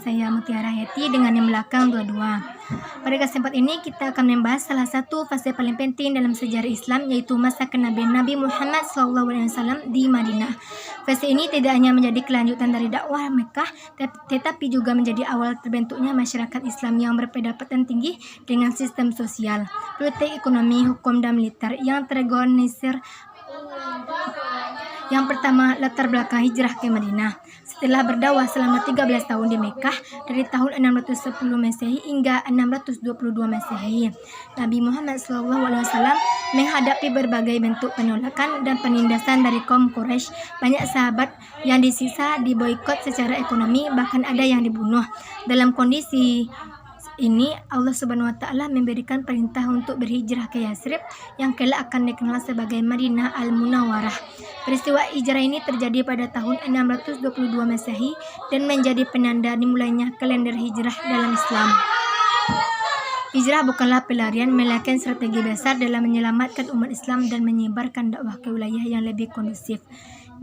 saya Mutiara Hayati dengan yang belakang 22. Pada kesempatan ini kita akan membahas salah satu fase paling penting dalam sejarah Islam, yaitu masa kenabian Nabi Muhammad SAW di Madinah. Fase ini tidak hanya menjadi kelanjutan dari dakwah Mekah, tetapi juga menjadi awal terbentuknya masyarakat Islam yang berpendapatan tinggi dengan sistem sosial, politik, ekonomi, hukum, dan militer yang terorganisir. Yang pertama, latar belakang hijrah ke Madinah. Setelah berdakwah selama 13 tahun di Mekah dari tahun 610 Masehi hingga 622 Masehi, Nabi Muhammad SAW menghadapi berbagai bentuk penolakan dan penindasan dari kaum Quraisy. Banyak sahabat yang disisa diboikot secara ekonomi, bahkan ada yang dibunuh. Dalam kondisi ini, Allah Subhanahu wa Ta'ala memberikan perintah untuk berhijrah ke Yasrib yang kelak akan dikenal sebagai Madinah Al-Munawwarah. Peristiwa hijrah ini terjadi pada tahun 622 Masehi dan menjadi penanda dimulainya kalender hijrah dalam Islam. Hijrah bukanlah pelarian, melainkan strategi besar dalam menyelamatkan umat Islam dan menyebarkan dakwah ke wilayah yang lebih kondusif.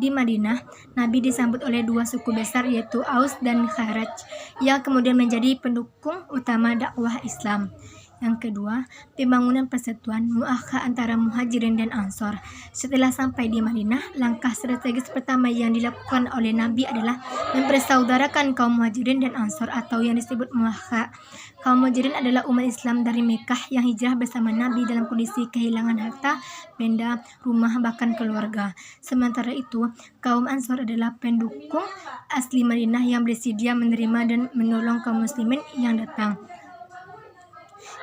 Di Madinah, Nabi disambut oleh dua suku besar, yaitu Aus dan Khazraj, yang kemudian menjadi pendukung utama dakwah Islam. Yang kedua, pembangunan persatuan muakhah antara Muhajirin dan Ansor. Setelah sampai di Madinah, langkah strategis pertama yang dilakukan oleh Nabi adalah mempersaudarakan kaum Muhajirin dan Ansor atau yang disebut muakhah. Kaum Muhajirin adalah umat Islam dari Mekah yang hijrah bersama Nabi dalam kondisi kehilangan harta, benda, rumah, bahkan keluarga. Sementara itu, kaum Ansor adalah pendukung asli Madinah yang bersedia menerima dan menolong kaum muslimin yang datang.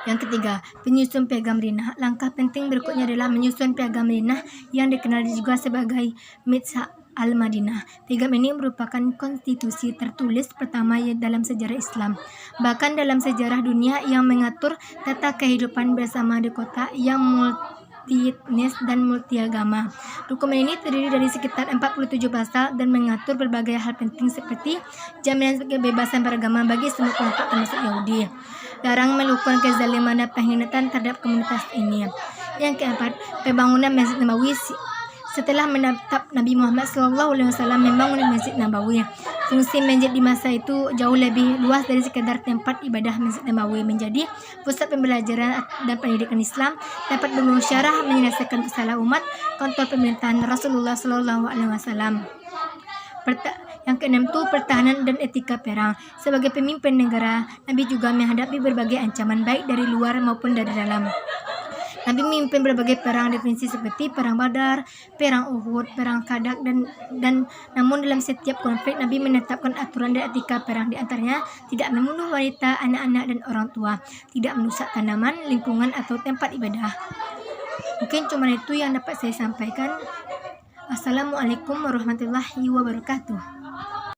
Yang ketiga, penyusun piagam Madinah. Langkah penting berikutnya adalah menyusun piagam Madinah yang dikenal juga sebagai Mitsah Al-Madinah. Piagam ini merupakan konstitusi tertulis pertama dalam sejarah Islam, bahkan dalam sejarah dunia, yang mengatur tata kehidupan bersama di kota yang multi-etnis dan multiagama. Dokumen ini terdiri dari sekitar 47 pasal dan mengatur berbagai hal penting seperti jaminan kebebasan beragama bagi semua kelompok termasuk Yahudi, larang melakukan kezaliman dan pengkhianatan terhadap komunitas ini. Yang keempat, pembangunan Masjid Nabawi. Setelah menetap Nabi Muhammad SAW membangun Masjid Nabawi, fungsi masjid di masa itu jauh lebih luas dari sekadar tempat ibadah. Masjid Nabawi menjadi pusat pembelajaran dan pendidikan Islam, dapat bermusyawarah, menyelesaikan masalah umat, kontrol pemerintahan Rasulullah SAW. Yang keenam itu pertahanan dan etika perang. Sebagai pemimpin negara, Nabi juga menghadapi berbagai ancaman baik dari luar maupun dari dalam. Nabi memimpin berbagai perang definisi seperti perang Badar, perang Uhud, perang Khandaq dan namun dalam setiap konflik Nabi menetapkan aturan dan etika perang, di antaranya tidak membunuh wanita, anak-anak dan orang tua, tidak merusak tanaman, lingkungan atau tempat ibadah. Mungkin cuma itu yang dapat saya sampaikan. Assalamualaikum warahmatullahi wabarakatuh.